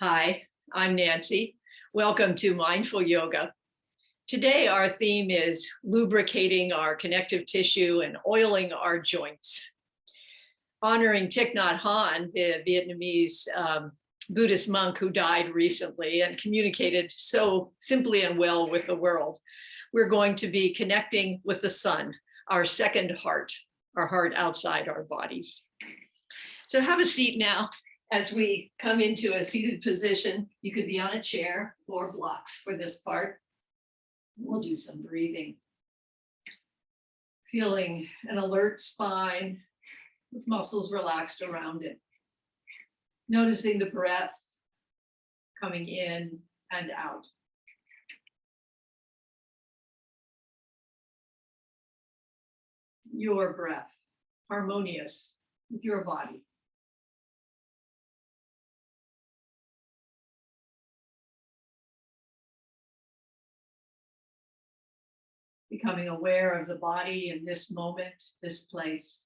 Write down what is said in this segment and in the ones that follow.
Hi, I'm Nancy. Welcome to Mindful Yoga. Today, our theme is lubricating our connective tissue and oiling our joints. Honoring Thich Nhat Hanh, the Vietnamese Buddhist monk who died recently and communicated so simply and well with the world, we're going to be connecting with the sun, our second heart, our heart outside our bodies. So have a seat now. As we come into a seated position, you could be on a chair or blocks for this part. We'll do some breathing. Feeling an alert spine with muscles relaxed around it. Noticing the breath coming in and out. Your breath, harmonious with your body. Becoming aware of the body in this moment, this place.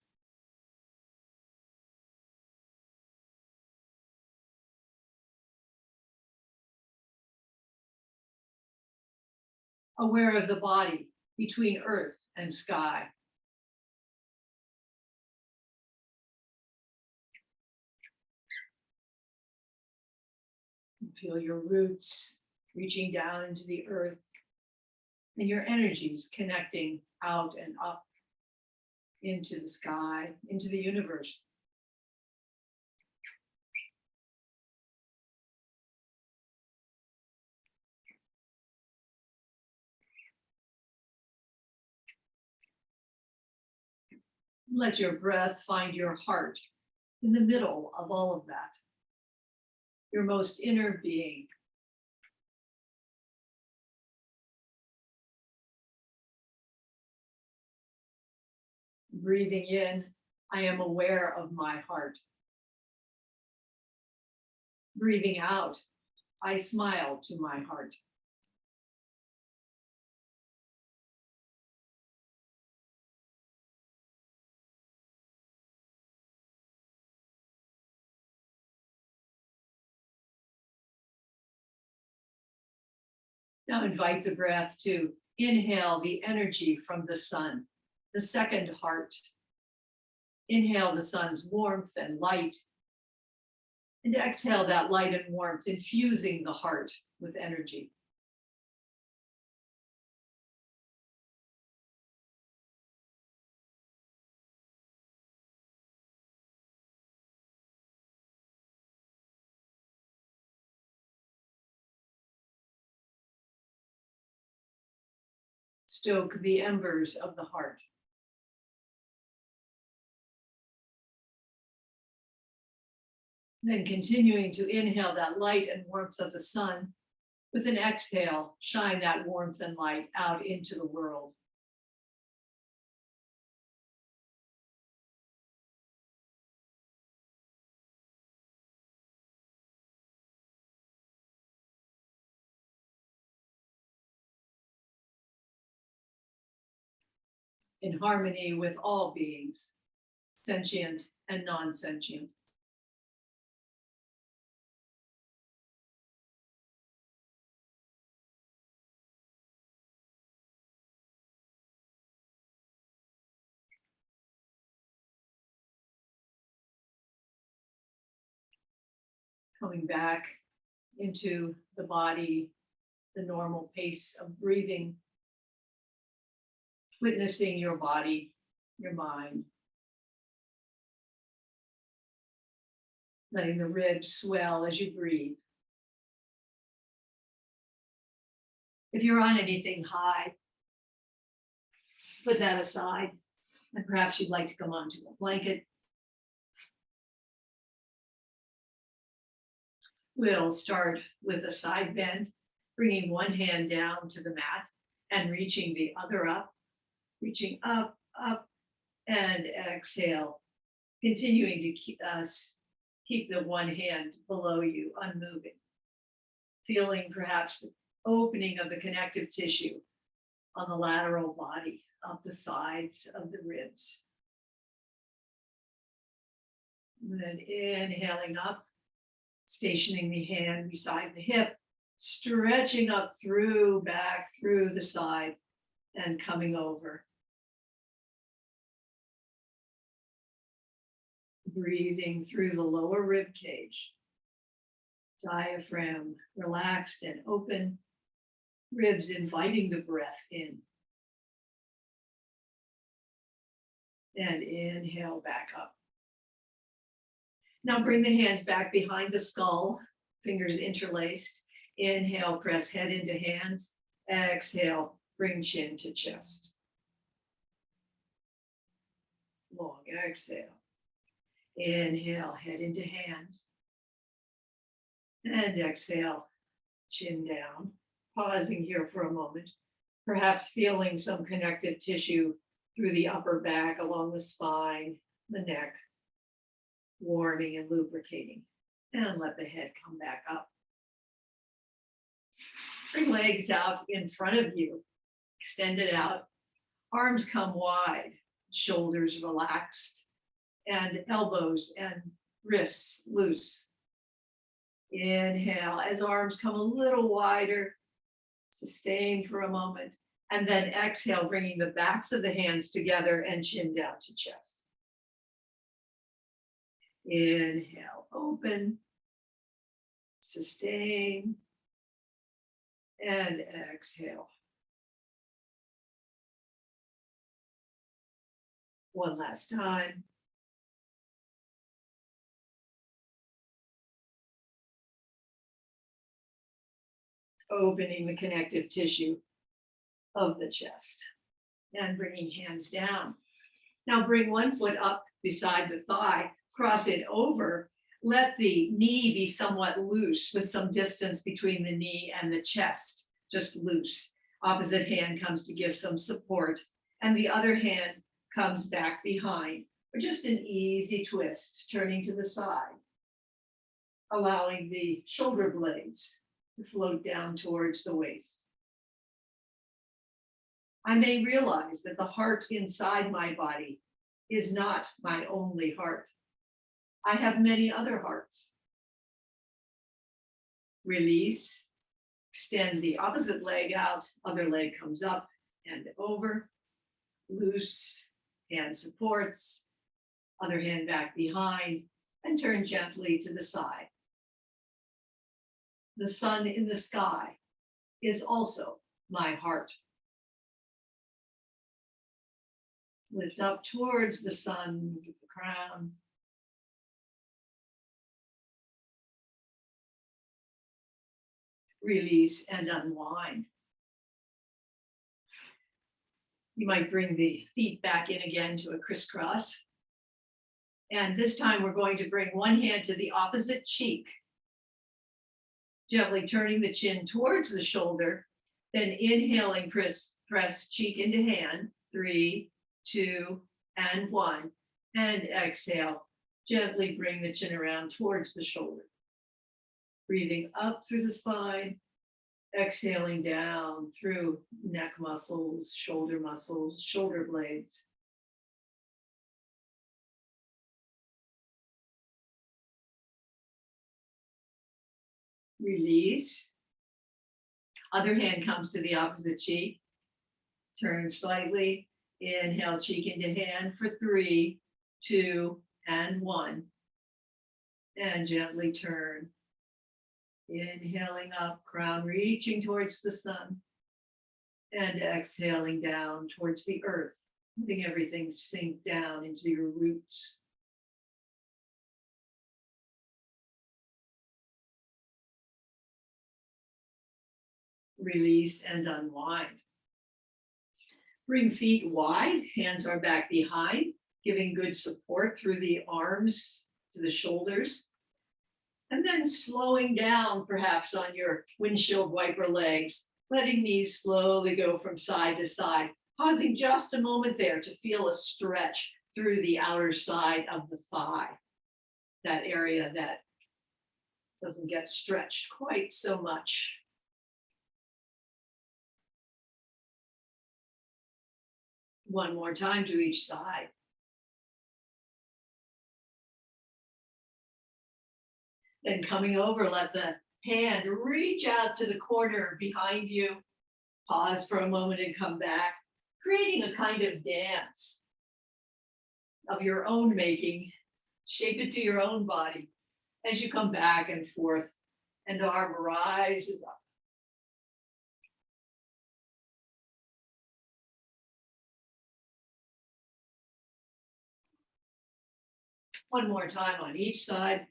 Aware of the body between earth and sky. Feel your roots reaching down into the earth and your energies connecting out and up into the sky, into the universe. Let your breath find your heart in the middle of all of that, your most inner being. Breathing in, I am aware of my heart. Breathing out, I smile to my heart. Now invite the breath to inhale the energy from the sun, the second heart. Inhale the sun's warmth and light, and exhale that light and warmth, infusing the heart with energy. Stoke the embers of the heart. Then continuing to inhale that light and warmth of the sun, with an exhale, shine that warmth and light out into the world. In harmony with all beings, sentient and non-sentient. Coming back into the body, the normal pace of breathing, witnessing your body, your mind, letting the ribs swell as you breathe. If you're on anything high, put that aside, and perhaps you'd like to come onto a blanket. We'll start with a side bend, bringing one hand down to the mat and reaching the other up, reaching up, up, and exhale, continuing to keep the one hand below you, unmoving. Feeling perhaps the opening of the connective tissue on the lateral body of the sides of the ribs. And then inhaling up Stationing the hand beside the hip, stretching up through, back through the side, and coming over. Breathing through the lower rib cage. Diaphragm relaxed and open. Ribs inviting the breath in. And inhale back up. Now bring the hands back behind the skull, fingers interlaced. Inhale, press head into hands. Exhale, bring chin to chest. Long exhale. Inhale, head into hands. And exhale, chin down. Pausing here for a moment, perhaps feeling some connective tissue through the upper back, along the spine, the neck, warming and lubricating. And let the head come back up. Bring legs out in front of you, extend it out. Arms come wide, shoulders relaxed, and elbows and wrists loose. Inhale, as arms come a little wider, sustain for a moment, and then exhale, bringing the backs of the hands together and chin down to chest. Inhale, open, sustain, and exhale. One last time. Opening the connective tissue of the chest and bringing hands down. Now bring one foot up beside the thigh, cross it over. Let the knee be somewhat loose with some distance between the knee and the chest, just loose. Opposite hand comes to give some support, and the other hand comes back behind, or just an easy twist, turning to the side, allowing the shoulder blades to float down towards the waist. I may realize that the heart inside my body is not my only heart. I have many other hearts. Release, extend the opposite leg out, other leg comes up and over, loose, hand supports, other hand back behind, and turn gently to the side. The sun in the sky is also my heart. Lift up towards the sun with the crown. Release and unwind. You might bring the feet back in again to a crisscross. And this time we're going to bring one hand to the opposite cheek, gently turning the chin towards the shoulder, then inhaling, press cheek into hand, 3, 2, and 1, and exhale, gently bring the chin around towards the shoulder. Breathing up through the spine, exhaling down through neck muscles, shoulder blades. Release. Other hand comes to the opposite cheek. Turn slightly. Inhale, cheek into hand for 3, 2, and 1. And gently turn. Inhaling up, crown reaching towards the sun. And exhaling down towards the earth, letting everything sink down into your roots. Release and unwind. Bring feet wide, hands are back behind, giving good support through the arms to the shoulders. And then slowing down perhaps on your windshield wiper legs, letting knees slowly go from side to side, pausing just a moment there to feel a stretch through the outer side of the thigh, that area that doesn't get stretched quite so much. One more time to each side. Then coming over, let the hand reach out to the corner behind you. Pause for a moment and come back, creating a kind of dance of your own making. Shape it to your own body as you come back and forth, and the arm rises up. One more time on each side.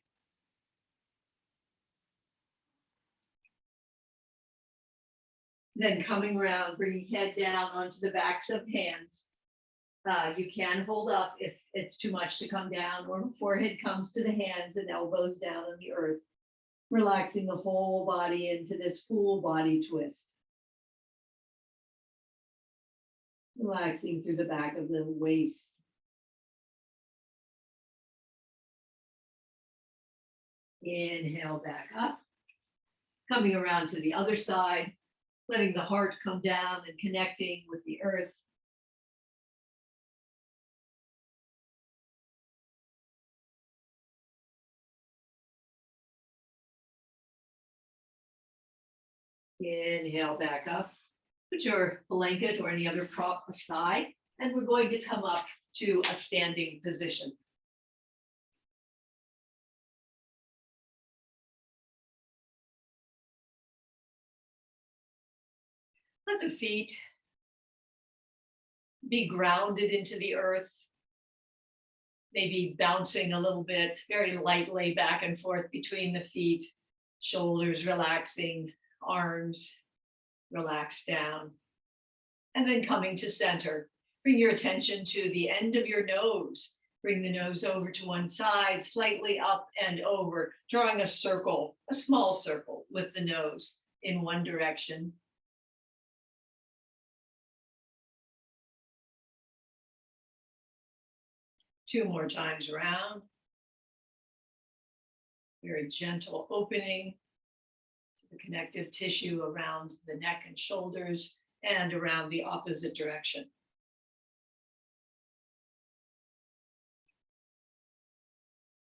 Then coming around, bringing head down onto the backs of hands. You can hold up if it's too much to come down, or forehead comes to the hands and elbows down on the earth. Relaxing the whole body into this full body twist. Relaxing through the back of the waist. Inhale back up. Coming around to the other side, letting the heart come down and connecting with the earth. Inhale back up. Put your blanket or any other prop aside, and we're going to come up to a standing position. Let the feet be grounded into the earth, maybe bouncing a little bit, very lightly back and forth between the feet, shoulders relaxing, arms relax down. And then coming to center, bring your attention to the end of your nose. Bring the nose over to one side, slightly up and over, drawing a circle, a small circle with the nose in one direction. Two more times around. Very gentle opening to the connective tissue around the neck and shoulders and around the opposite direction.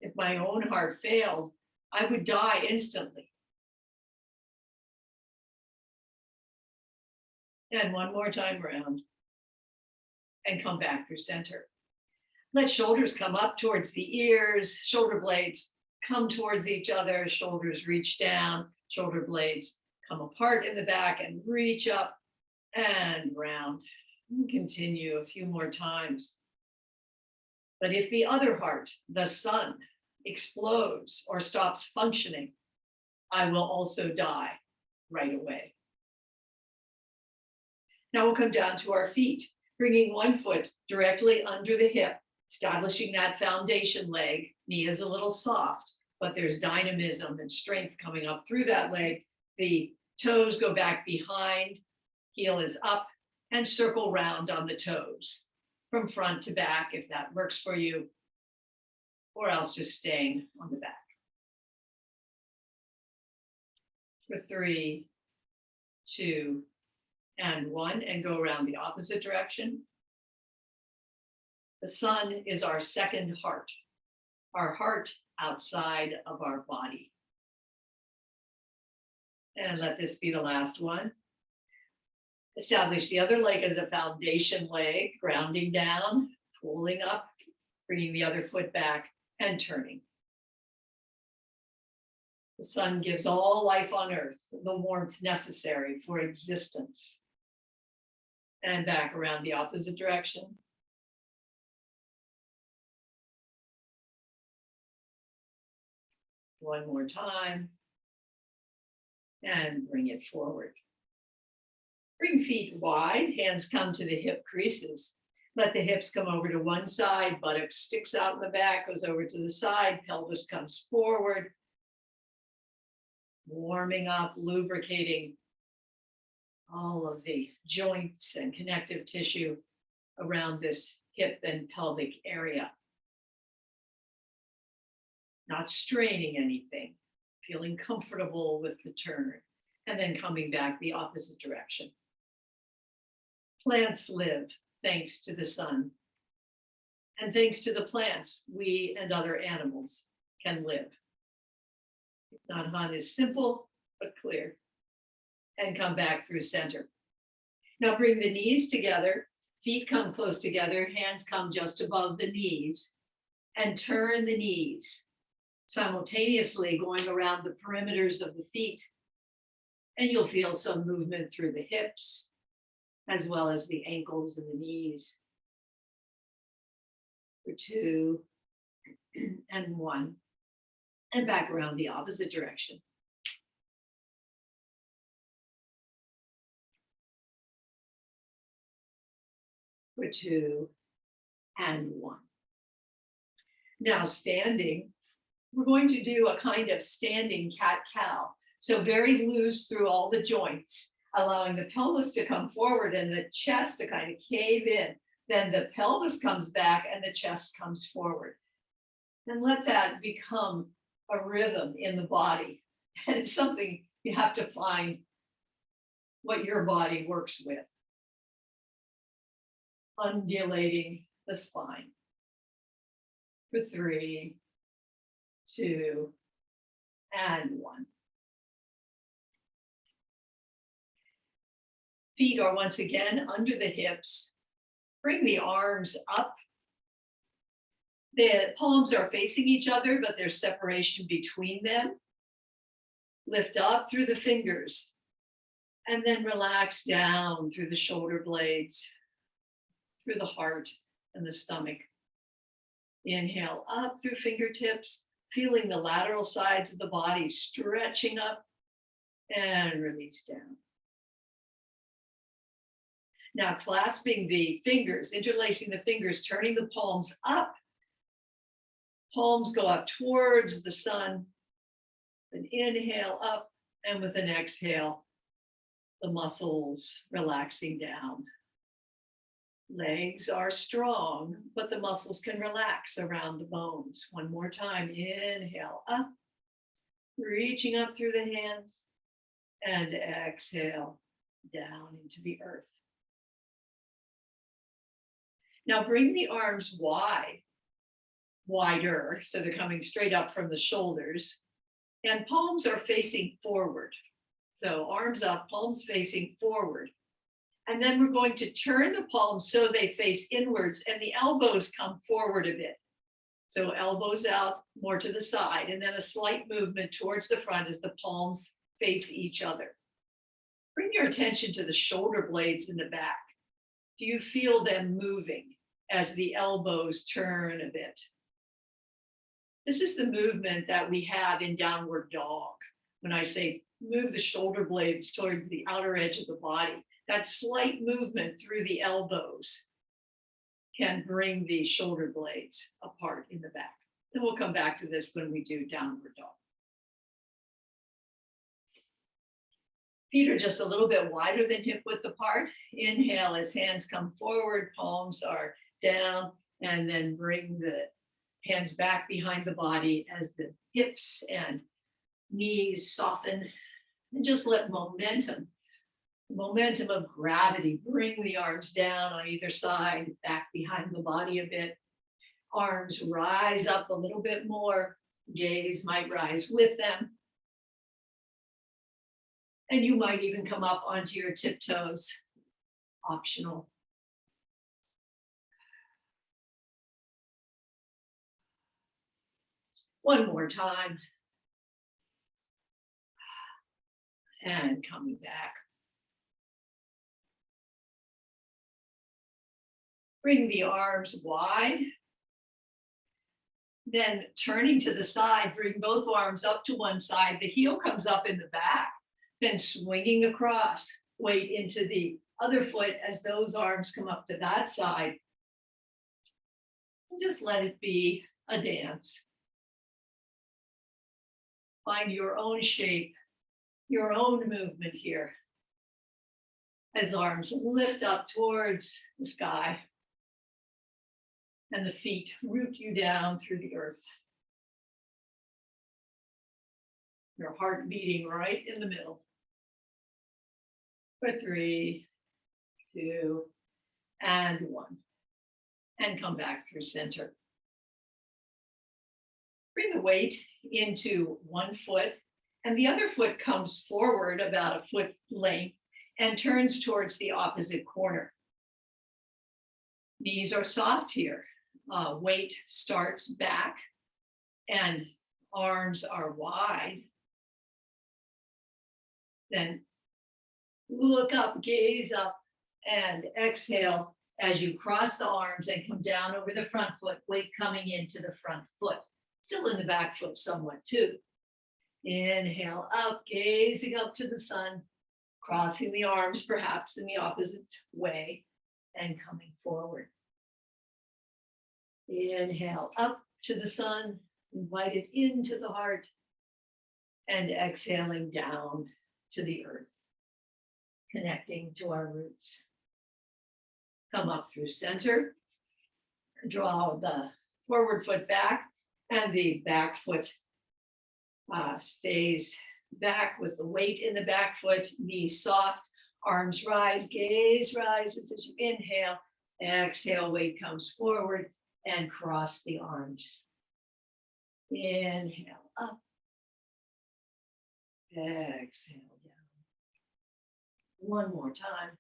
If my own heart failed, I would die instantly. And one more time around and come back through center. Let shoulders come up towards the ears, shoulder blades come towards each other, shoulders reach down, shoulder blades come apart in the back and reach up and round. And continue a few more times. But if the other heart, the sun, explodes or stops functioning, I will also die right away. Now we'll come down to our feet, bringing one foot directly under the hip, establishing that foundation leg. Knee is a little soft, but there's dynamism and strength coming up through that leg. The toes go back behind, heel is up, and circle round on the toes from front to back if that works for you, or else just staying on the back. For 3, 2, and 1, and go around the opposite direction. The sun is our second heart outside of our body. And let this be the last one. Establish the other leg as a foundation leg, grounding down, pulling up, bringing the other foot back, and turning. The sun gives all life on earth the warmth necessary for existence. And back around the opposite direction. One more time. And bring it forward. Bring feet wide, hands come to the hip creases. Let the hips come over to one side, buttock sticks out in the back, goes over to the side, pelvis comes forward. Warming up, lubricating all of the joints and connective tissue around this hip and pelvic area. Not straining anything, feeling comfortable with the turn, and then coming back the opposite direction. Plants live thanks to the sun. And thanks to the plants, we and other animals can live. Thich Nhat Hanh is simple but clear. And come back through center. Now bring the knees together, feet come close together, hands come just above the knees, and turn the knees, simultaneously going around the perimeters of the feet. And you'll feel some movement through the hips, as well as the ankles and the knees. For 2 and 1, and back around the opposite direction. For 2 and 1. Now standing, we're going to do a kind of standing cat-cow. So very loose through all the joints, allowing the pelvis to come forward and the chest to kind of cave in. Then the pelvis comes back and the chest comes forward. And let that become a rhythm in the body. And it's something you have to find what your body works with. Undulating the spine. For 3, 2, and 1. Feet are once again under the hips. Bring the arms up. The palms are facing each other, but there's separation between them. Lift up through the fingers, and then relax down through the shoulder blades, through the heart and the stomach. Inhale up through fingertips, feeling the lateral sides of the body stretching up, and release down. Now clasping the fingers, interlacing the fingers, turning the palms up. Palms go up towards the sun. An inhale up, and with an exhale, the muscles relaxing down. Legs are strong, but the muscles can relax around the bones. One more time, inhale up, reaching up through the hands, and exhale down into the earth. Now bring the arms wide, wider, so they're coming straight up from the shoulders, and palms are facing forward. So arms up, palms facing forward. And then we're going to turn the palms so they face inwards and the elbows come forward a bit. So elbows out more to the side, and then a slight movement towards the front as the palms face each other. Bring your attention to the shoulder blades in the back. Do you feel them moving as the elbows turn a bit? This is the movement that we have in downward dog. When I say move the shoulder blades towards the outer edge of the body, that slight movement through the elbows can bring the shoulder blades apart in the back. And we'll come back to this when we do downward dog. Feet are just a little bit wider than hip width apart. Inhale as hands come forward, palms are down, and then bring the hands back behind the body as the hips and knees soften, and just let momentum of gravity bring the arms down on either side, back behind the body a bit. Arms rise up a little bit more, gaze might rise with them. And you might even come up onto your tiptoes, optional. One more time. And coming back. Bring the arms wide. Then turning to the side, bring both arms up to one side. The heel comes up in the back. Then swinging across, weight into the other foot as those arms come up to that side. And just let it be a dance. Find your own shape, your own movement here. As arms lift up towards the sky and the feet root you down through the earth. Your heart beating right in the middle. For 3, 2, and 1. And come back through center. Bring the weight into one foot, and the other foot comes forward about a foot length and turns towards the opposite corner. Knees are soft here. Weight starts back and arms are wide. Then look up, gaze up, and exhale as you cross the arms and come down over the front foot, weight coming into the front foot. Still in the back foot somewhat too. Inhale up, gazing up to the sun, crossing the arms perhaps in the opposite way and coming forward. Inhale up to the sun, invite it into the heart, and exhaling down to the earth, connecting to our roots. Come up through center, draw the forward foot back, and the back foot stays back with the weight in the back foot, knees soft, arms rise, gaze rises as you inhale, exhale, weight comes forward and cross the arms. Inhale up, exhale down. One more time.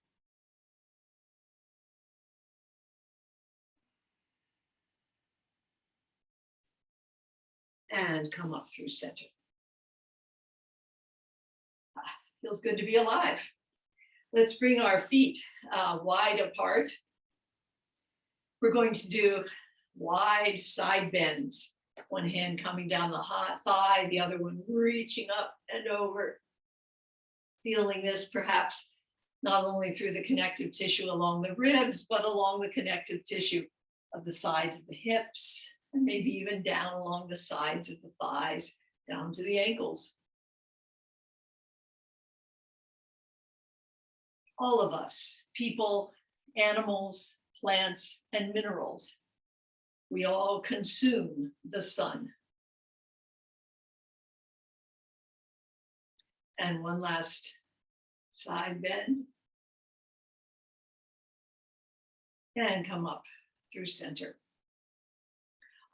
And come up through center. Feels good to be alive. Let's bring our feet wide apart. We're going to do wide side bends. One hand coming down the thigh, the other one reaching up and over. Feeling this perhaps not only through the connective tissue along the ribs, but along the connective tissue of the sides of the hips, and maybe even down along the sides of the thighs, down to the ankles. All of us, people, animals, plants, and minerals, we all consume the sun. And one last side bend. And come up through center.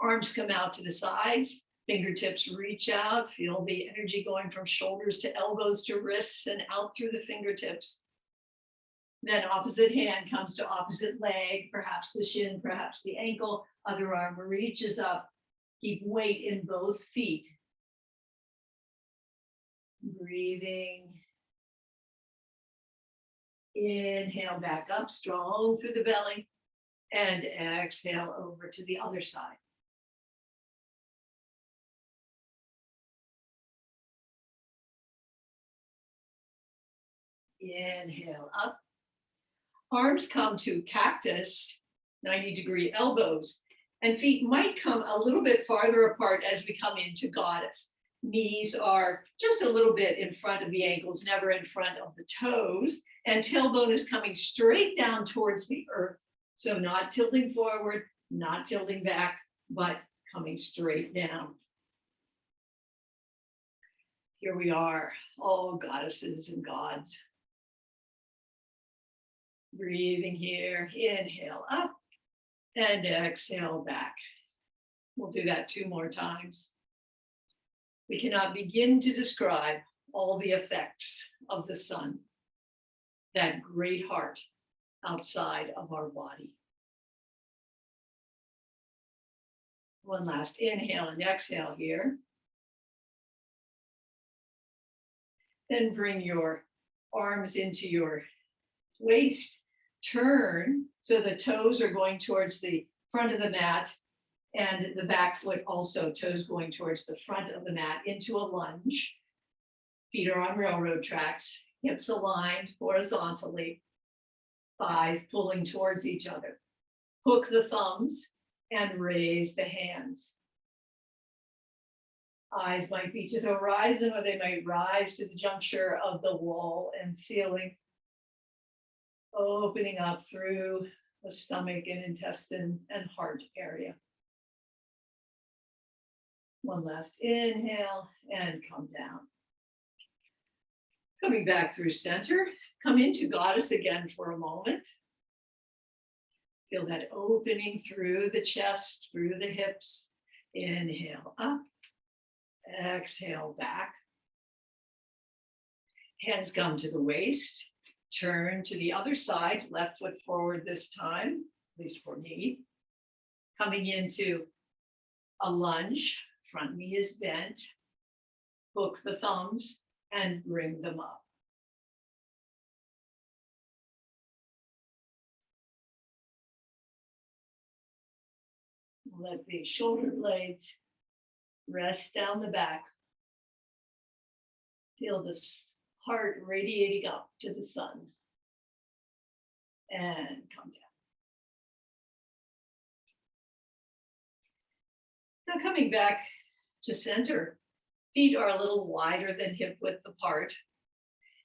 Arms come out to the sides, fingertips reach out, feel the energy going from shoulders to elbows to wrists and out through the fingertips. Then opposite hand comes to opposite leg, perhaps the shin, perhaps the ankle, other arm reaches up. Keep weight in both feet. Breathing. Inhale back up, strong through the belly, and exhale over to the other side. Inhale up. Arms come to cactus, 90-degree elbows, and feet might come a little bit farther apart as we come into goddess. Knees are just a little bit in front of the ankles, never in front of the toes, and tailbone is coming straight down towards the earth. So not tilting forward, not tilting back, but coming straight down. Here we are, all goddesses and gods. Breathing here, inhale up and exhale back. We'll do that 2 more times. We cannot begin to describe all the effects of the sun, that great heart outside of our body. One last inhale and exhale here. Then bring your arms into your waist. Turn so the toes are going towards the front of the mat and the back foot also, toes going towards the front of the mat into a lunge. Feet are on railroad tracks, hips aligned horizontally, thighs pulling towards each other. Hook the thumbs and raise the hands. Eyes might be to the horizon or they might rise to the juncture of the wall and ceiling. Opening up through the stomach and intestine and heart area. One last inhale and come down. Coming back through center, come into goddess again for a moment. Feel that opening through the chest, through the hips. Inhale up Exhale back. Hands come to the waist. Turn to the other side, left foot forward this time, at least for me. Coming into a lunge, front knee is bent. Hook the thumbs and bring them up. Let the shoulder blades rest down the back. Feel the heart radiating up to the sun. And come down. Now coming back to center, feet are a little wider than hip width apart.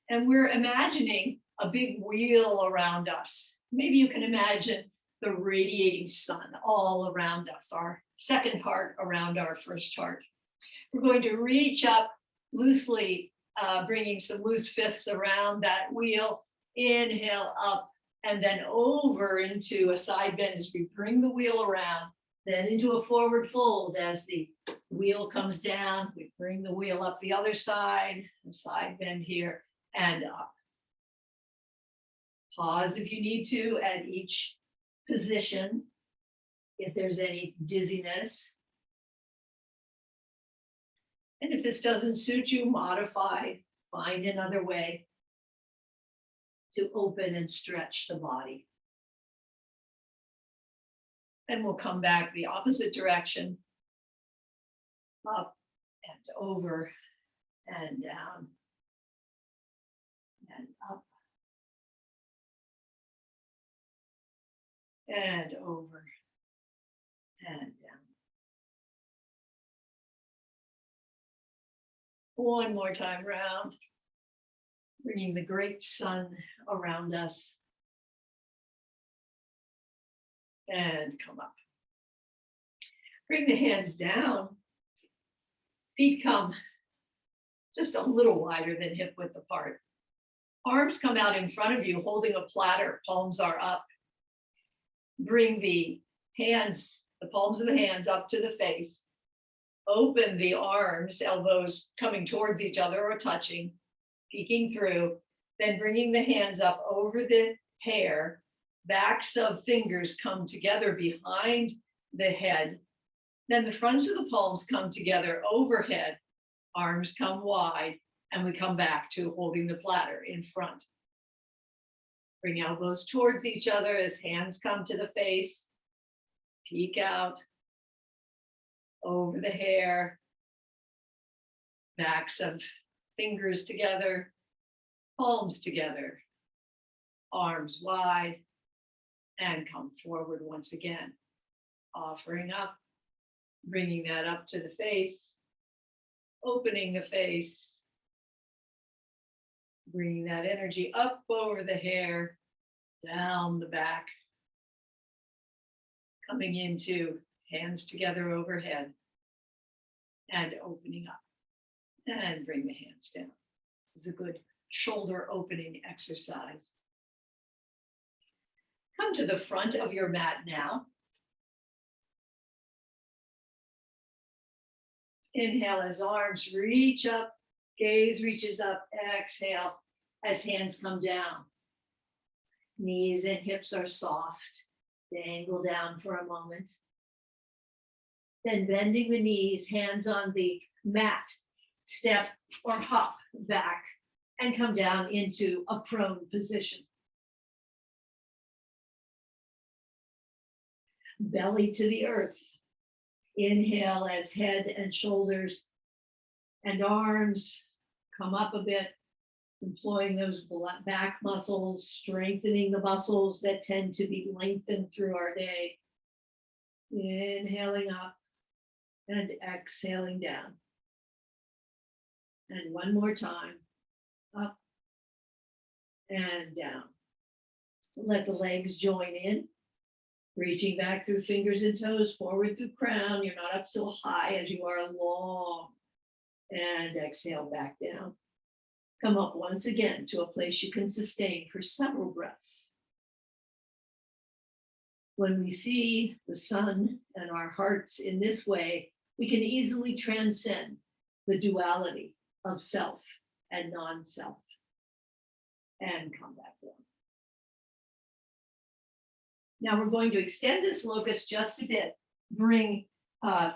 And we're imagining a big wheel around us. Maybe you can imagine the radiating sun all around us, our second heart around our first heart. We're going to reach up loosely, bringing some loose fists around that wheel. Inhale up and then over into a side bend as we bring the wheel around. Then into a forward fold as the wheel comes down. We bring the wheel up the other side, a side bend here and up. Pause if you need to at each position, if there's any dizziness. And if this doesn't suit you, modify, find another way to open and stretch the body. And we'll come back the opposite direction, up and over and down and up and over and down. One more time round, bringing the great sun around us. And come up. Bring the hands down. Feet come just a little wider than hip width apart. Arms come out in front of you, holding a platter. Palms are up. Bring the hands, the palms of the hands up to the face. Open the arms, elbows coming towards each other or touching, peeking through. Then bringing the hands up over the hair. Backs of fingers come together behind the head. Then the fronts of the palms come together overhead. Arms come wide, and we come back to holding the platter in front. Bring elbows towards each other as hands come to the face. Peek out over the hair. Backs of fingers together, palms together, arms wide. And come forward once again, offering up, bringing that up to the face, opening the face, bringing that energy up over the hair, down the back, coming into hands together overhead, and opening up, and bring the hands down. This is a good shoulder opening exercise. Come to the front of your mat now. Inhale as arms reach up, gaze reaches up, exhale as hands come down. Knees and hips are soft. Dangle down for a moment. Then bending the knees, hands on the mat, step or hop back and come down into a prone position. Belly to the earth. Inhale as head and shoulders and arms come up a bit, employing those back muscles, strengthening the muscles that tend to be lengthened through our day. Inhaling up and exhaling down. And one more time, up and down. Let the legs join in. Reaching back through fingers and toes, forward through crown. You're not up so high as you are long. And exhale back down. Come up once again to a place you can sustain for several breaths. When we see the sun and our hearts in this way, we can easily transcend the duality of self and non-self, and come back down. Now we're going to extend this locus just a bit. Bring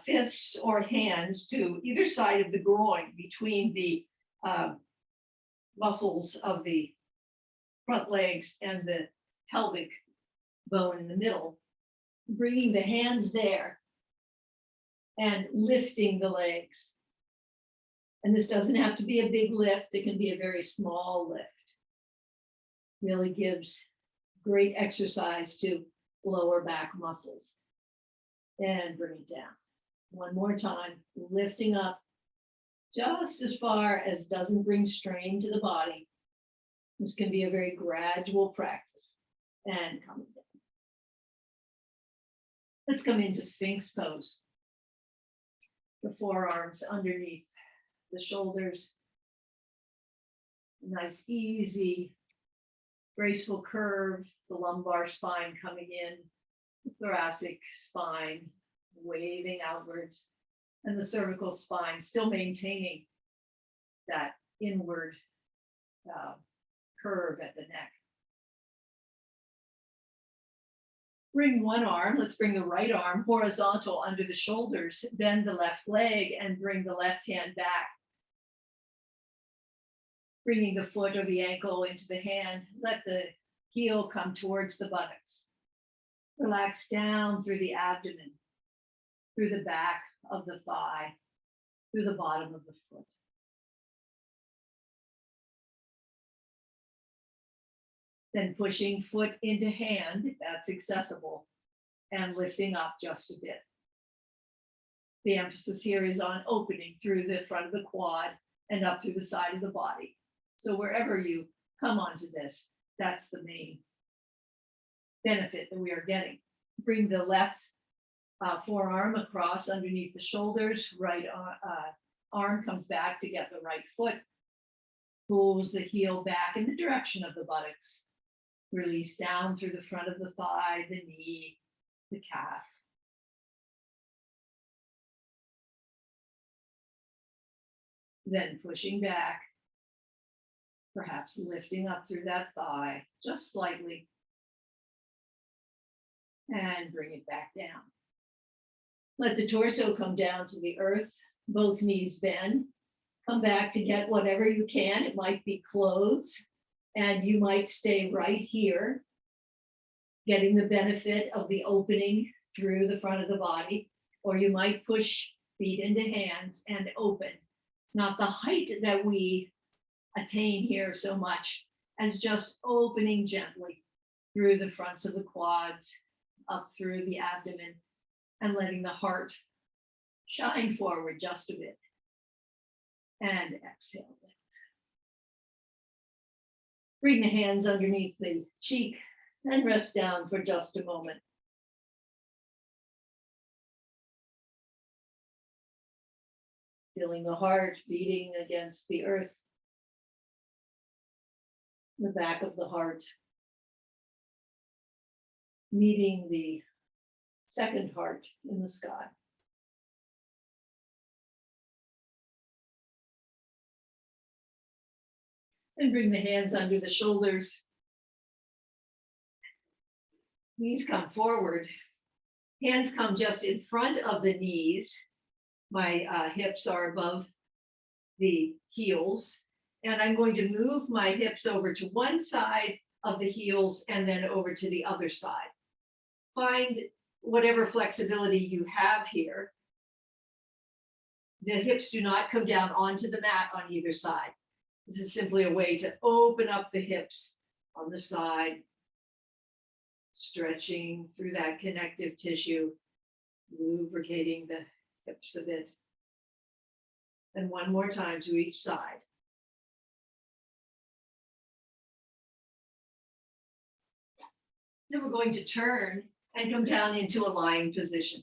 fists or hands to either side of the groin between the muscles of the front legs and the pelvic bone in the middle. Bringing the hands there and lifting the legs. And this doesn't have to be a big lift. It can be a very small lift. Really gives great exercise to lower back muscles. And bring it down. One more time, lifting up just as far as doesn't bring strain to the body. This can be a very gradual practice. And coming down. Let's come into Sphinx Pose. The forearms underneath the shoulders. Nice, easy, graceful curve, the lumbar spine coming in, the thoracic spine waving outwards, and the cervical spine still maintaining that inward curve at the neck. Bring one arm, let's bring the right arm horizontal under the shoulders, bend the left leg and bring the left hand back. Bringing the foot or the ankle into the hand, let the heel come towards the buttocks. Relax down through the abdomen, through the back of the thigh, through the bottom of the foot. Then pushing foot into hand, if that's accessible, and lifting up just a bit. The emphasis here is on opening through the front of the quad and up through the side of the body. So wherever you come onto this, that's the main benefit that we are getting. Bring the left forearm across underneath the shoulders, right arm comes back to get the right foot, pulls the heel back in the direction of the buttocks. Release down through the front of the thigh, the knee, the calf. Then pushing back, perhaps lifting up through that thigh, just slightly. And bring it back down. Let the torso come down to the earth, both knees bend. Come back to get whatever you can. It might be clothes. And you might stay right here, getting the benefit of the opening through the front of the body, or you might push feet into hands and open. It's not the height that we attain here so much as just opening gently through the fronts of the quads, up through the abdomen, and letting the heart shine forward just a bit. And exhale. Bring the hands underneath the cheek and rest down for just a moment. Feeling the heart beating against the earth, the back of the heart, meeting the second heart in the sky. And bring the hands under the shoulders. Knees come forward. Hands come just in front of the knees. My hips are above the heels. And I'm going to move my hips over to one side of the heels and then over to the other side. Find whatever flexibility you have here. The hips do not come down onto the mat on either side. This is simply a way to open up the hips on the side, stretching through that connective tissue, lubricating the hips a bit. And one more time to each side. Then we're going to turn and come down into a lying position.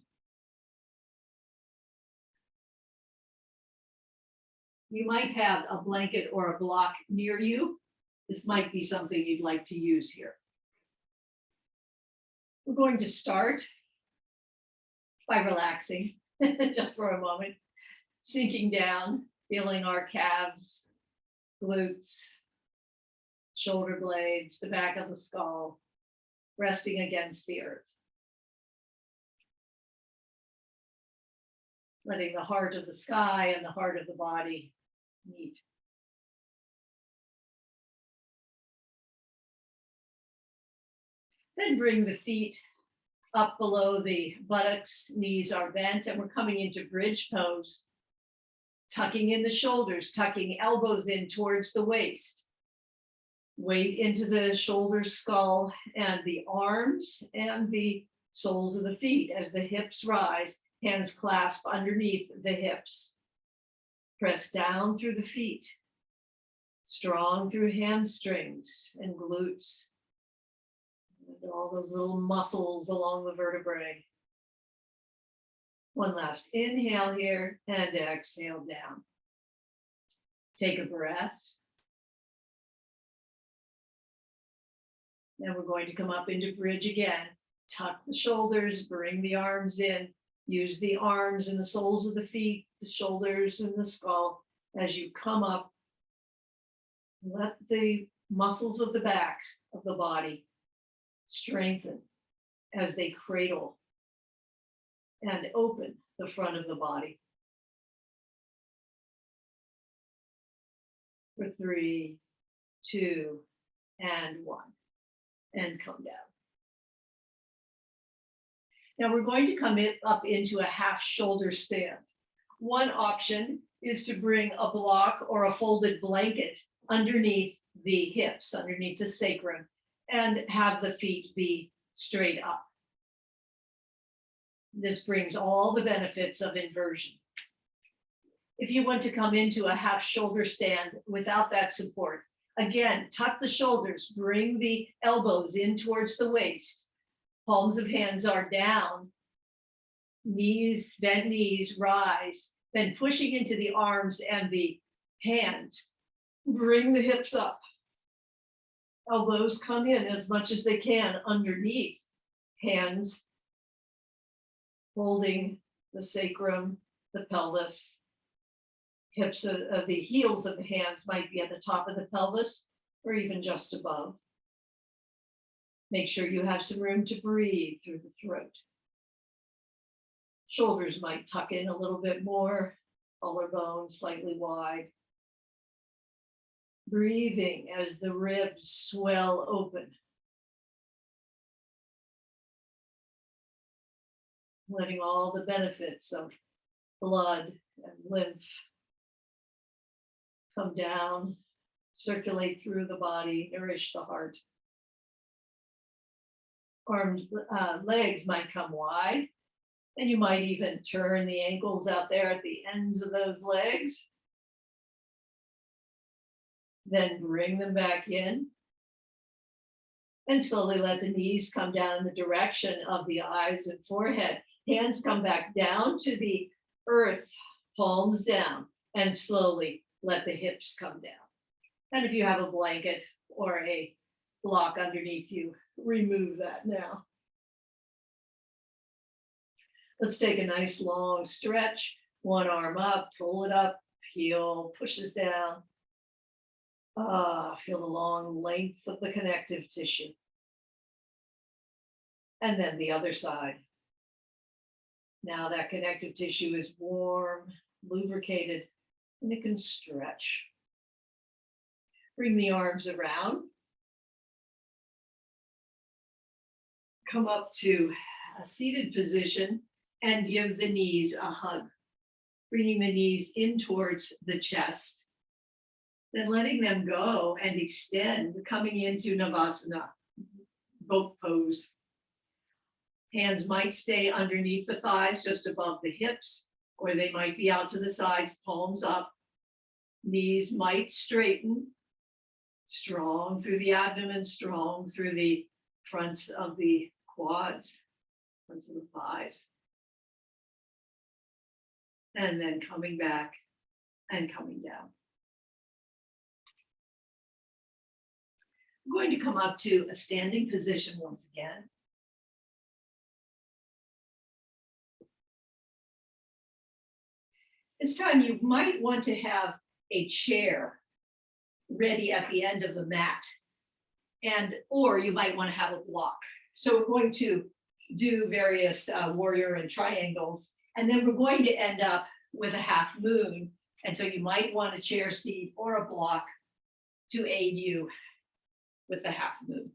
You might have a blanket or a block near you. This might be something you'd like to use here. We're going to start by relaxing just for a moment, sinking down feeling our calves, glutes, shoulder blades, the back of the skull, resting against the earth. Letting the heart of the sky and the heart of the body meet. Then bring the feet up below the buttocks, knees are bent, and we're coming into bridge pose. Tucking in the shoulders, tucking elbows in towards the waist. Weight into the shoulders, skull, and the arms and the soles of the feet as the hips rise, hands clasp underneath the hips. Press down through the feet, strong through hamstrings and glutes, and all those little muscles along the vertebrae. One last inhale here and exhale down. Take a breath. Now we're going to come up into bridge again. Tuck the shoulders, bring the arms in. Use the arms and the soles of the feet, the shoulders and the skull. As you come up, let the muscles of the back of the body strengthen as they cradle and open the front of the body. For 3, 2, and 1. And come down. Now we're going to come up into a half shoulder stand. One option is to bring a block or a folded blanket underneath the hips, underneath the sacrum, and have the feet be straight up. This brings all the benefits of inversion. If you want to come into a half shoulder stand without that support, again, tuck the shoulders, bring the elbows in towards the waist. Palms of hands are down, knees, bent knees, rise, then pushing into the arms and the hands. Bring the hips up. Elbows come in as much as they can underneath. Hands holding the sacrum, the pelvis. Hips of the heels of the hands might be at the top of the pelvis or even just above. Make sure you have some room to breathe through the throat. Shoulders might tuck in a little bit more, collarbone slightly wide. Breathing as the ribs swell open. Letting all the benefits of blood and lymph come down, circulate through the body, nourish the heart. Arms, legs might come wide, and you might even turn the ankles out there at the ends of those legs. Then bring them back in. And slowly let the knees come down in the direction of the eyes and forehead. Hands come back down to the earth, palms down, and slowly let the hips come down. And if you have a blanket or a block underneath you, remove that now. Let's take a nice long stretch. One arm up, pull it up, heel pushes down. Feel the long length of the connective tissue. And then the other side. Now that connective tissue is warm, lubricated, and it can stretch. Bring the arms around. Come up to a seated position and give the knees a hug. Bringing the knees in towards the chest. Then letting them go and extend, coming into Navasana, boat pose. Hands might stay underneath the thighs, just above the hips, or they might be out to the sides, palms up. Knees might straighten, strong through the abdomen, strong through the fronts of the quads, fronts of the thighs. And then coming back and coming down. I'm going to come up to a standing position once again. This time you might want to have a chair ready at the end of the mat, or you might want to have a block. So we're going to do various warrior and triangles, and then we're going to end up with a half moon. And so you might want a chair seat or a block to aid you with the half moon.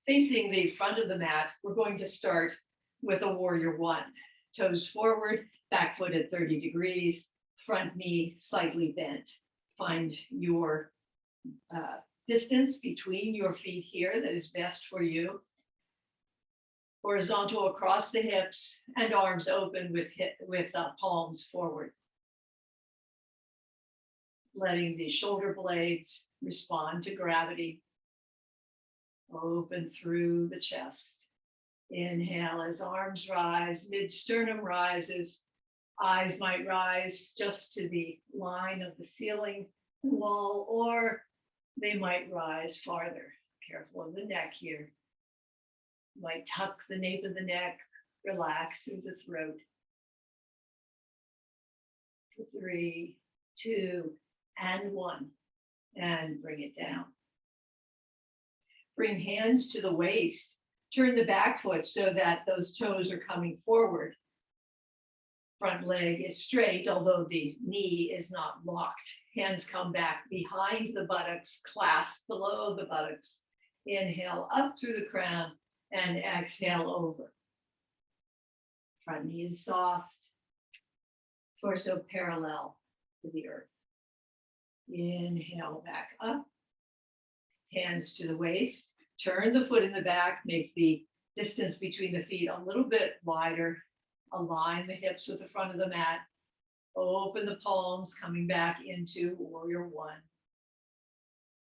Facing the front of the mat, we're going to start with a warrior one. Toes forward, back foot at 30 degrees, front knee slightly bent. Find your distance between your feet here that is best for you. Horizontal across the hips and arms open with palms forward. Letting the shoulder blades respond to gravity. Open through the chest. Inhale as arms rise, mid-sternum rises. Eyes might rise just to the line of the ceiling wall, or they might rise farther. Careful of the neck here. You might tuck the nape of the neck, relax through the throat. 3, 2, and 1, and bring it down. Bring hands to the waist. Turn the back foot so that those toes are coming forward. Front leg is straight, although the knee is not locked. Hands come back behind the buttocks, clasp below the buttocks. Inhale up through the crown and exhale over. Front knee is soft. Torso parallel to the earth. Inhale back up. Hands to the waist. Turn the foot in the back. Make the distance between the feet a little bit wider. Align the hips with the front of the mat. Open the palms, coming back into warrior one.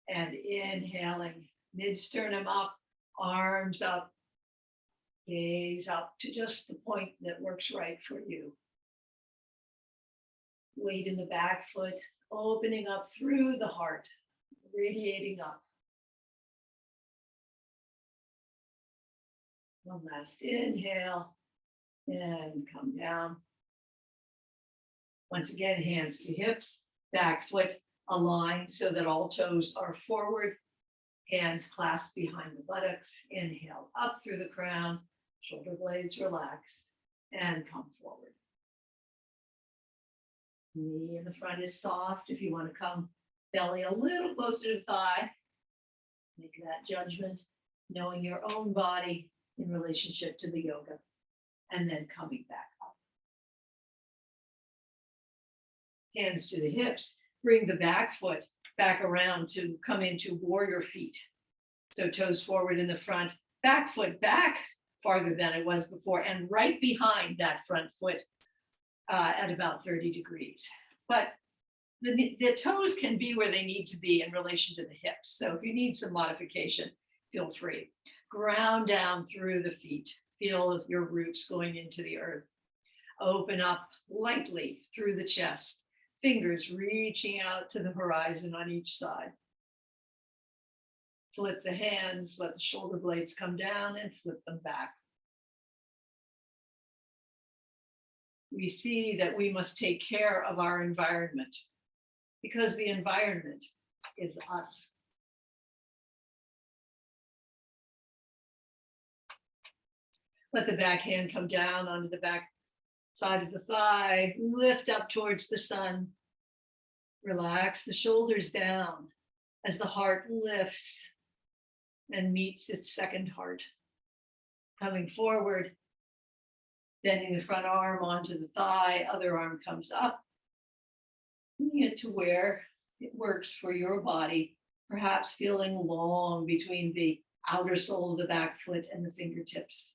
And inhaling, mid-sternum up, arms up. Gaze up to just the point that works right for you. Weight in the back foot, opening up through the heart, radiating up. One last inhale and come down. Once again, hands to hips, back foot aligned so that all toes are forward. Hands clasped behind the buttocks. Inhale up through the crown, shoulder blades relaxed, and come forward. Knee in the front is soft. If you want to come belly a little closer to the thigh, make that judgment, knowing your own body in relationship to the yoga, and then coming back up. Hands to the hips, bring the back foot back around to come into warrior feet. So toes forward in the front, back foot back farther than it was before, and right behind that front foot at about 30 degrees. But the toes can be where they need to be in relation to the hips. So if you need some modification, feel free. Ground down through the feet. Feel your roots going into the earth. Open up lightly through the chest. Fingers reaching out to the horizon on each side. Flip the hands, let the shoulder blades come down and flip them back. We see that we must take care of our environment because the environment is us. Let the back hand come down onto the back side of the thigh, lift up towards the sun. Relax the shoulders down as the heart lifts and meets its second heart. Coming forward, bending the front arm onto the thigh, other arm comes up. Bring it to where it works for your body, perhaps feeling long between the outer sole of the back foot and the fingertips.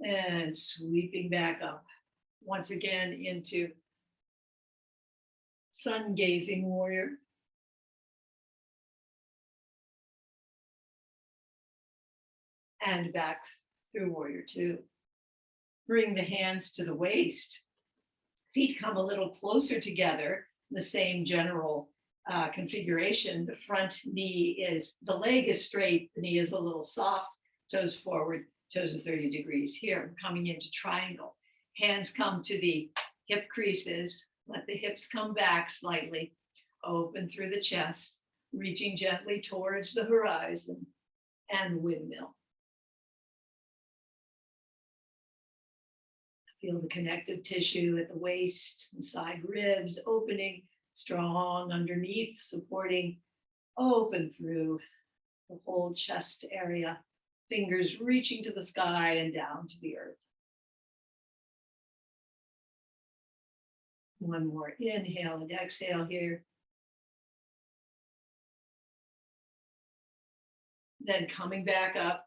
And sweeping back up, once again into sun gazing warrior. And back through warrior two. Bring the hands to the waist. Feet come a little closer together, the same general configuration. The front knee the leg is straight, the knee is a little soft. Toes forward, toes at 30 degrees. Here, we're coming into triangle. Hands come to the hip creases. Let the hips come back slightly. Open through the chest, reaching gently towards the horizon and windmill. Feel the connective tissue at the waist and side ribs opening, strong underneath, supporting, open through the whole chest area. Fingers reaching to the sky and down to the earth. One more inhale and exhale here. Then coming back up.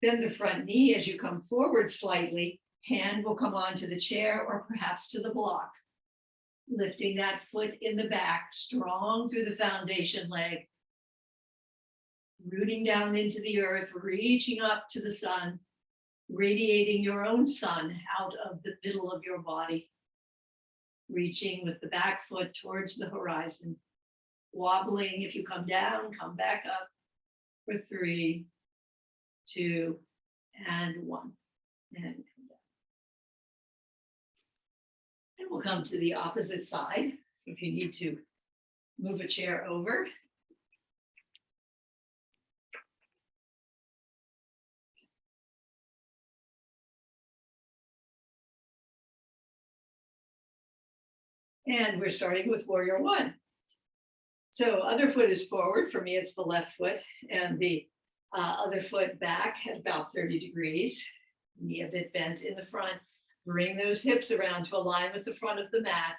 Bend the front knee as you come forward slightly. Hand will come onto the chair or perhaps to the block. Lifting that foot in the back, strong through the foundation leg. Rooting down into the earth, reaching up to the sun, radiating your own sun out of the middle of your body. Reaching with the back foot towards the horizon. Wobbling, if you come down, come back up for 3, 2, and 1. And come down. And we'll come to the opposite side. If you need to move a chair over. And we're starting with warrior 1. So other foot is forward. For me, it's the left foot, and the other foot back at about 30 degrees. Knee a bit bent in the front. Bring those hips around to align with the front of the mat.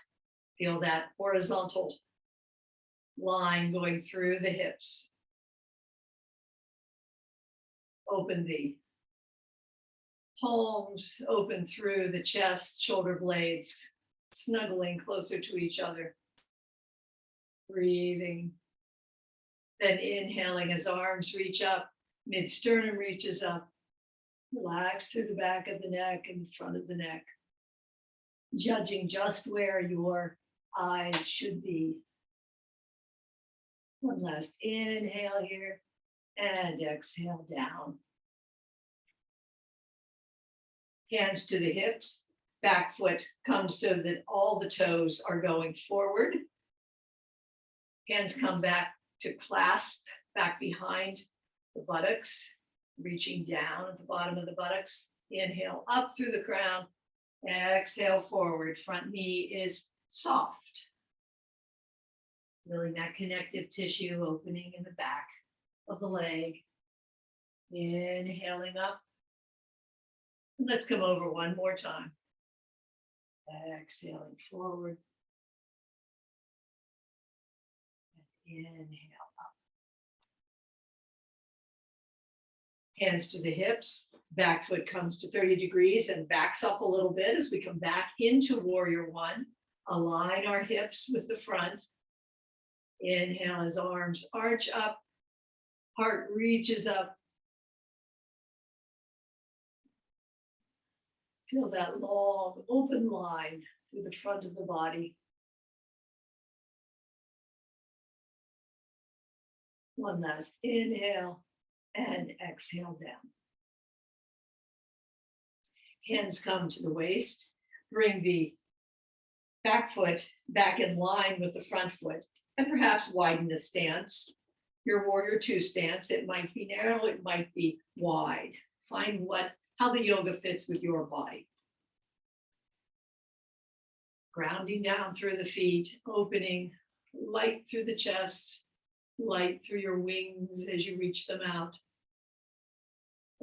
Feel that horizontal line going through the hips. Open the palms, open through the chest, shoulder blades, snuggling closer to each other. Breathing. Then inhaling as arms reach up, mid-sternum reaches up. Relax through the back of the neck and front of the neck. Judging just where your eyes should be. One last inhale here and exhale down. Hands to the hips. Back foot comes so that all the toes are going forward. Hands come back to clasp back behind the buttocks, reaching down at the bottom of the buttocks. Inhale up through the crown. Exhale forward. Front knee is soft. Feeling that connective tissue opening in the back of the leg. Inhaling up. Let's come over one more time. Exhaling forward. And inhale up. Hands to the hips. Back foot comes to 30 degrees and backs up a little bit as we come back into warrior 1. Align our hips with the front. Inhale as arms arch up. Heart reaches up. Feel that long open line through the front of the body. One last inhale and exhale down. Hands come to the waist. Bring the back foot back in line with the front foot and perhaps widen the stance. Your warrior 2 stance, it might be narrow, it might be wide. Find how the yoga fits with your body. Grounding down through the feet, opening light through the chest, light through your wings as you reach them out.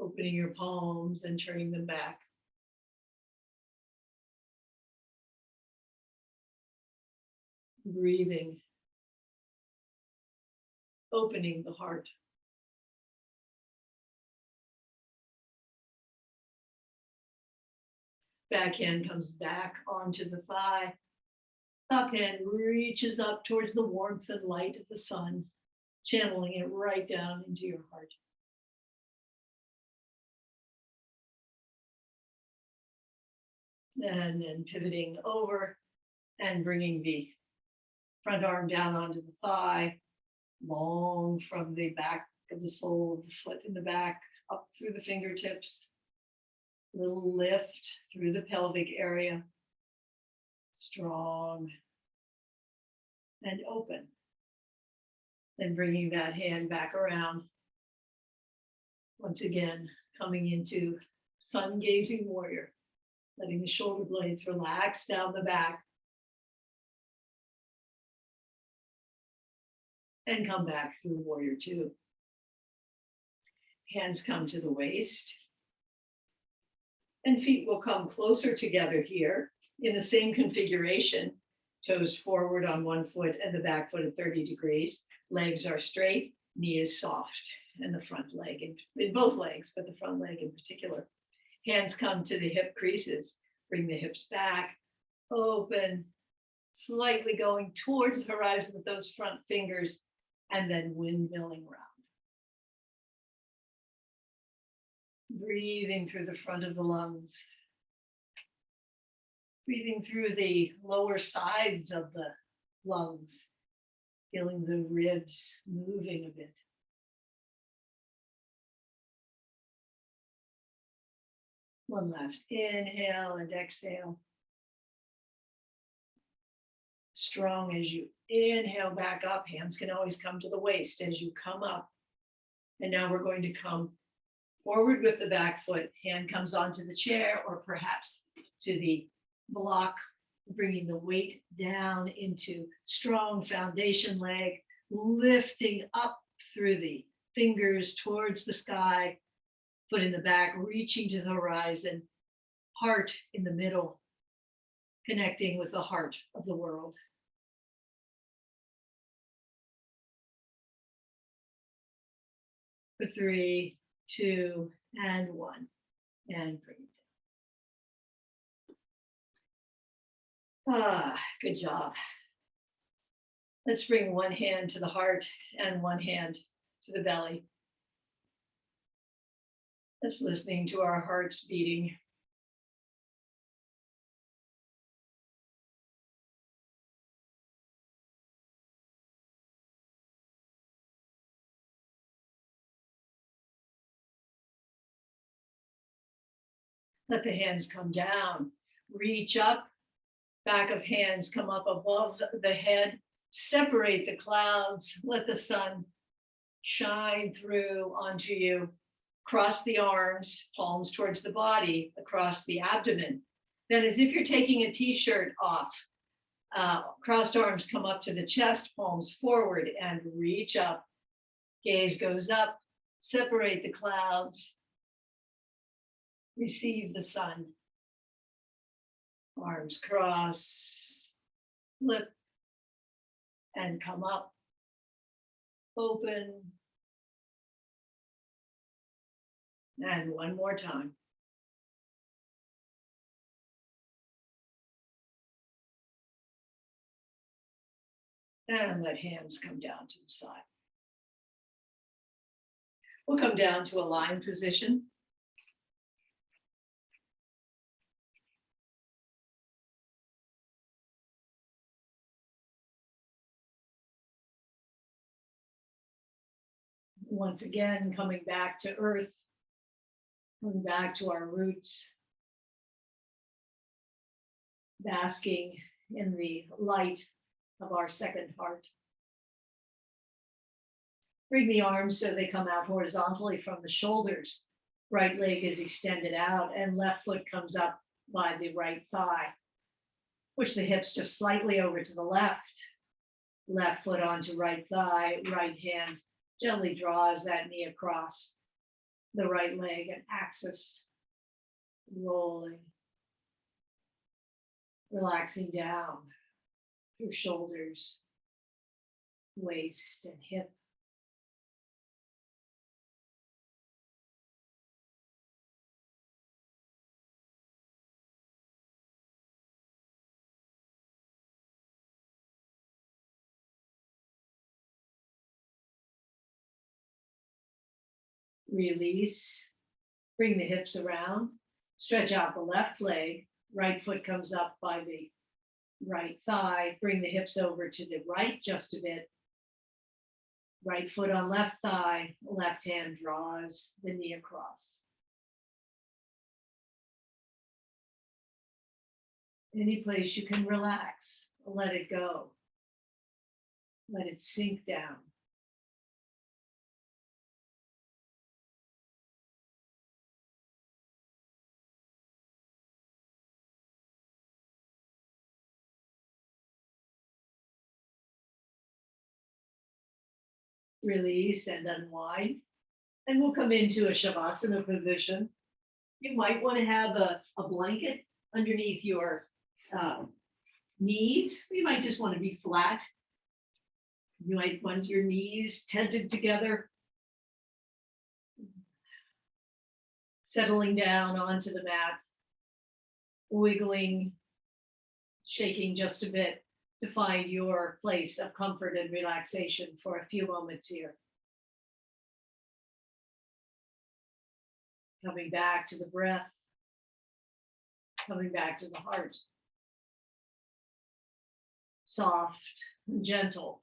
Opening your palms and turning them back. Breathing. Opening the heart. Back hand comes back onto the thigh. Up hand reaches up towards the warmth and light of the sun, channeling it right down into your heart. And then pivoting over and bringing the front arm down onto the thigh, long from the back of the sole of the foot in the back, up through the fingertips, little lift through the pelvic area, strong and open. Then bringing that hand back around. Once again, coming into sun gazing warrior, letting the shoulder blades relax down the back. And come back through warrior two. Hands come to the waist. And feet will come closer together here in the same configuration. Toes forward on one foot and the back foot at 30 degrees. Legs are straight, knee is soft, and the front leg, in both legs, but the front leg in particular. Hands come to the hip creases. Bring the hips back, open, slightly going towards the horizon with those front fingers, and then windmilling round. Breathing through the front of the lungs. Breathing through the lower sides of the lungs, feeling the ribs moving a bit. One last inhale and exhale. Strong as you inhale back up. Hands can always come to the waist as you come up. And now we're going to come forward with the back foot. Hand comes onto the chair or perhaps to the block, bringing the weight down into strong foundation leg, lifting up through the fingers towards the sky, foot in the back, reaching to the horizon, heart in the middle, connecting with the heart of the world. For 3, 2, and 1, and bring it down. Good job. Let's bring one hand to the heart and one hand to the belly. Just listening to our hearts beating. Let the hands come down. Reach up. Back of hands come up above the head. Separate the clouds. Let the sun shine through onto you. Cross the arms, palms towards the body, across the abdomen. Then as if you're taking a t-shirt off, crossed arms come up to the chest, palms forward and reach up. Gaze goes up, separate the clouds. Receive the sun. Arms cross, flip, and come up. Open. And one more time. And let hands come down to the side. We'll come down to a lying position. Once again, coming back to earth, coming back to our roots, basking in the light of our second heart. Bring the arms so they come out horizontally from the shoulders. Right leg is extended out and left foot comes up by the right thigh. Push the hips just slightly over to the left. Left foot onto right thigh, right hand gently draws that knee across the right leg and axis, rolling, relaxing down through shoulders, waist, and hip. Release, bring the hips around, stretch out the left leg, right foot comes up by the right thigh, bring the hips over to the right just a bit. Right foot on left thigh, left hand draws the knee across. Any place you can relax, let it go. Let it sink down. Release and unwind. And we'll come into a Shavasana position. You might want to have a blanket underneath your knees. You might just want to be flat. You might want your knees tented together. Settling down onto the mat. Wiggling, shaking just a bit to find your place of comfort and relaxation for a few moments here. Coming back to the breath, coming back to the heart. Soft and gentle,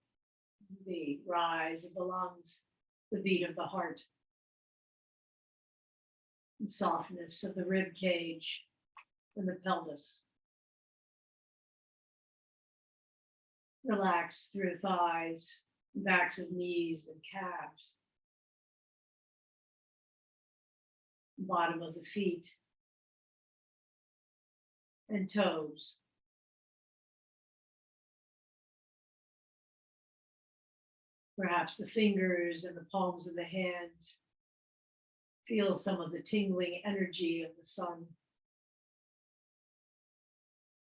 the rise of the lungs, the beat of the heart. The softness of the rib cage and the pelvis. Relax through thighs, backs of knees and calves. Bottom of the feet and toes. Perhaps the fingers and the palms of the hands. Feel some of the tingling energy of the sun.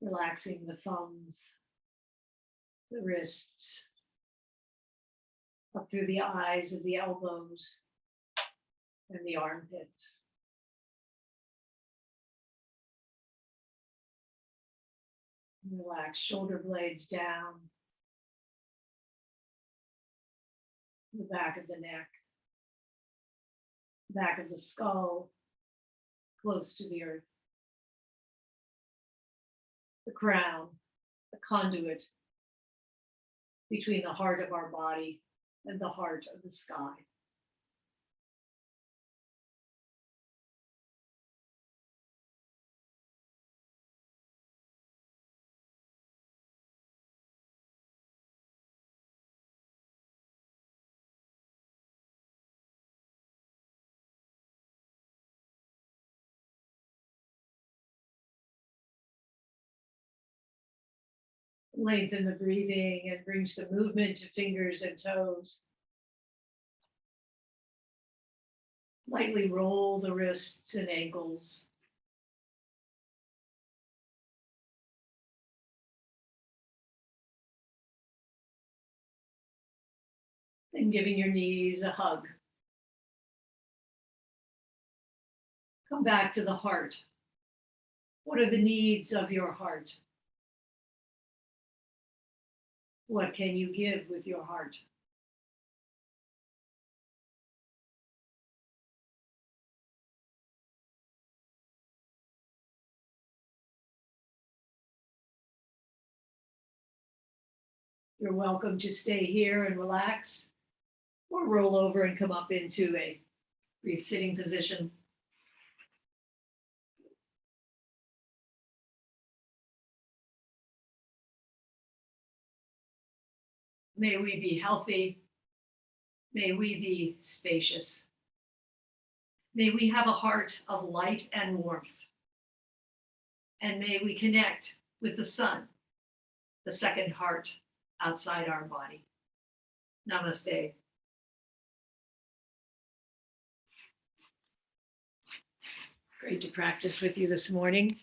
Relaxing the thumbs, the wrists, up through the eyes of the elbows and the armpits. Relax shoulder blades down, the back of the neck, back of the skull, close to the earth. The crown, the conduit between the heart of our body and the heart of the sky. Lengthen the breathing and bring some movement to fingers and toes. Lightly roll the wrists and ankles. And giving your knees a hug. Come back to the heart. What are the needs of your heart? What can you give with your heart? You're welcome to stay here and relax, or roll over and come up into a brief sitting position. May we be healthy. May we be spacious. May we have a heart of light and warmth. And may we connect with the sun, the second heart outside our body. Namaste. Great to practice with you this morning.